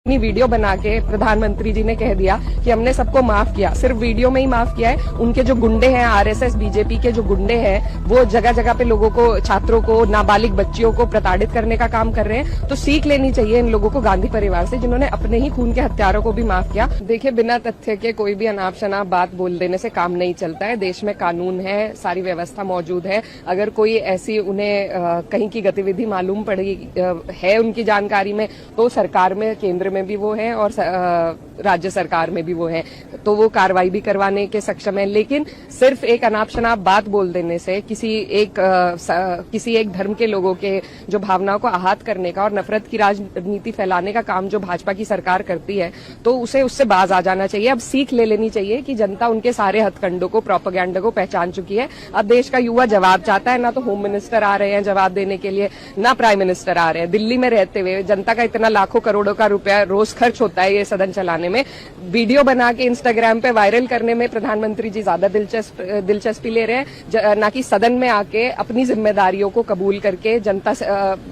अपनी वीडियो बना के प्रधानमंत्री जी ने कह दिया कि हमने सबको माफ किया। सिर्फ वीडियो में ही माफ किया है। उनके जो गुंडे हैं, आरएसएस बीजेपी के जो गुंडे हैं, वो जगह जगह पे लोगों को, छात्रों को, नाबालिग बच्चियों को प्रताड़ित करने का काम कर रहे हैं। तो सीख लेनी चाहिए इन लोगों को गांधी परिवार से, जिन्होंने अपने ही खून के हत्यारों को भी माफ किया। देखिए, बिना तथ्य के कोई भी अनाप शनाप बात बोल देने से काम नहीं चलता है। देश में कानून है, सारी व्यवस्था मौजूद है। अगर कोई ऐसी उन्हें कहीं की गतिविधि मालूम पड़ी है उनकी जानकारी में, तो सरकार में, केंद्र में भी वो है और राज्य सरकार में भी वो है, तो वो कार्रवाई भी करवाने के सक्षम है। लेकिन सिर्फ एक अनाप शनाप बात बोल देने से किसी एक धर्म के लोगों के जो भावनाओं को आहत करने का और नफरत की राजनीति फैलाने का काम जो भाजपा की सरकार करती है, तो उसे उससे बाज आ जाना चाहिए। अब सीख ले लेनी चाहिए कि जनता उनके सारे हथकंडों को, प्रोपेगेंडा को पहचान चुकी है। अब देश का युवा जवाब चाहता है। ना तो होम मिनिस्टर आ रहे हैं जवाब देने के लिए, ना प्राइम मिनिस्टर आ रहे हैं। दिल्ली में रहते हुए जनता का इतना लाखों करोड़ों का रुपया रोज खर्च होता है ये सदन चलाने में। वीडियो बना के इंस्टाग्राम पे वायरल करने में प्रधानमंत्री जी ज्यादा दिलचस्पी ले रहे हैं, ना कि सदन में आके अपनी जिम्मेदारियों को कबूल करके जनता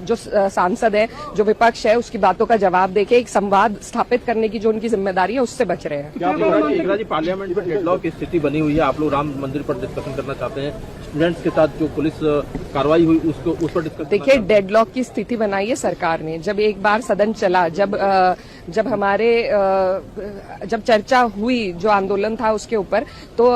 जो सांसद है, जो विपक्ष है, उसकी बातों का जवाब देके एक संवाद स्थापित करने की जो उनकी जिम्मेदारी है, उससे बच रहे हैं। क्या आप लोग जी पार्लियामेंट में डेडलॉक की स्थिति बनी हुई है, आप लोग राम मंदिर पर डिस्कशन करना चाहते हैं, स्टूडेंट्स के साथ जो पुलिस कार्रवाई हुई उस पर डिस्कशन? देखिए, डेडलॉक की स्थिति बनाई है सरकार ने। जब एक बार सदन चला, जब चर्चा हुई जो आंदोलन था उसके ऊपर, तो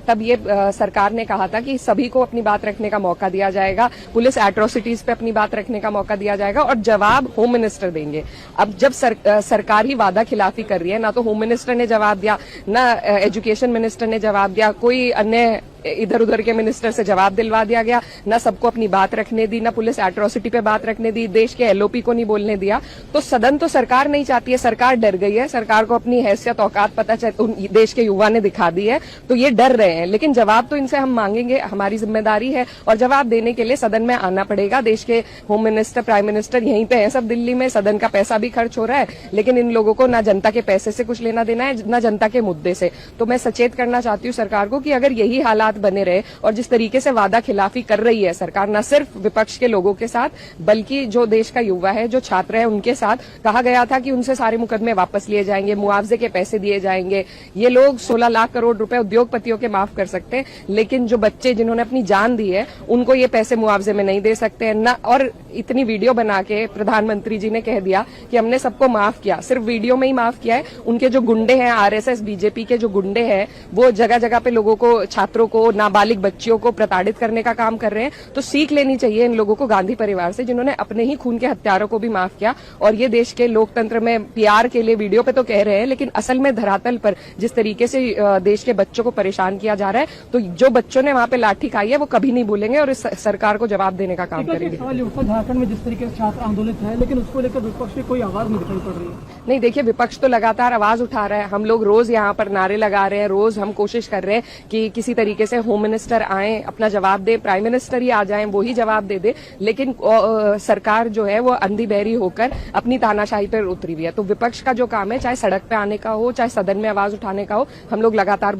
तब ये सरकार ने कहा था कि सभी को अपनी बात रखने का मौका दिया जाएगा, पुलिस एट्रोसिटीज पे अपनी बात रखने का मौका दिया जाएगा और जवाब होम मिनिस्टर देंगे। अब जब सरकार ही वादा खिलाफी कर रही है, ना तो होम मिनिस्टर ने जवाब दिया, ना एजुकेशन मिनिस्टर ने जवाब दिया, कोई अन्य इधर उधर के मिनिस्टर से जवाब दिलवा दिया गया, ना सबको अपनी बात रखने दी, ना पुलिस एट्रोसिटी पे बात रखने दी, देश के एलओपी को नहीं बोलने दिया। तो सदन तो सरकार नहीं चाहती है, सरकार डर गई है। सरकार को अपनी हैसियत, औकात पता देश के युवा ने दिखा दी है, तो ये डर रहे हैं। लेकिन जवाब तो इनसे हम मांगेंगे, हमारी जिम्मेदारी है, और जवाब देने के लिए सदन में आना पड़ेगा। देश के होम मिनिस्टर, प्राइम मिनिस्टर यहीं पे हैं सब दिल्ली में। सदन का पैसा भी खर्च हो रहा है, लेकिन इन लोगों को ना जनता के पैसे से कुछ लेना देना है, ना जनता के मुद्दे से। तो मैं सचेत करना चाहती हूँ सरकार को कि अगर यही हालात बने रहे और जिस तरीके से वादा खिलाफी कर रही है सरकार, न सिर्फ विपक्ष के लोगों के साथ, बल्कि जो देश का युवा है, जो छात्र है, उनके साथ। कहा गया था कि उनसे सारे मुकदमे वापस लिए जाएंगे, मुआवजे के पैसे दिए जाएंगे। ये लोग 16 लाख करोड़ रुपए उद्योगपतियों के माफ कर सकते हैं, लेकिन जो बच्चे जिन्होंने अपनी जान दी है, उनको ये पैसे मुआवजे में नहीं दे सकते हैं। और इतनी वीडियो बना के प्रधानमंत्री जी ने कह दिया कि हमने सबको माफ किया। सिर्फ वीडियो में ही माफ किया है। उनके जो गुंडे हैं, आरएसएस बीजेपी के जो गुंडे हैं, वो जगह जगह पे लोगों को, छात्रों को, नाबालिग बच्चियों को प्रताड़ित करने का काम कर रहे हैं। तो सीख लेनी चाहिए इन लोगों को गांधी परिवार से, जिन्होंने अपने ही खून के हत्यारों को भी माफ किया। और ये देश के लोकतंत्र में पीआर के लिए वीडियो पे तो कह रहे हैं, लेकिन असल में धरातल पर जिस तरीके से देश के बच्चों को परेशान किया जा रहा है, तो जो बच्चों ने वहां पे लाठी खाई है वो कभी नहीं भूलेंगे और इस सरकार को जवाब देने का काम करेंगे। झारखंड में जिस तरीके से छात्र आंदोलित है, लेकिन उसको लेकर विपक्ष में कोई आवाज नहीं दिखाई पड़ रही है। नहीं, देखिए, विपक्ष तो लगातार आवाज उठा रहा है। हम लोग रोज यहाँ पर नारे लगा रहे हैं, रोज हम कोशिश कर रहे हैं कि किसी तरीके से होम मिनिस्टर आए, अपना जवाब दे, प्राइम मिनिस्टर ही आ जाएं, वो ही जवाब दे। लेकिन सरकार जो है वो अंधी बहरी होकर अपनी तानाशाही पर उतरी हुई है। तो विपक्ष का जो काम है, चाहे सड़क पे आने का हो, चाहे सदन में आवाज उठाने का हो, हम लोग लगातार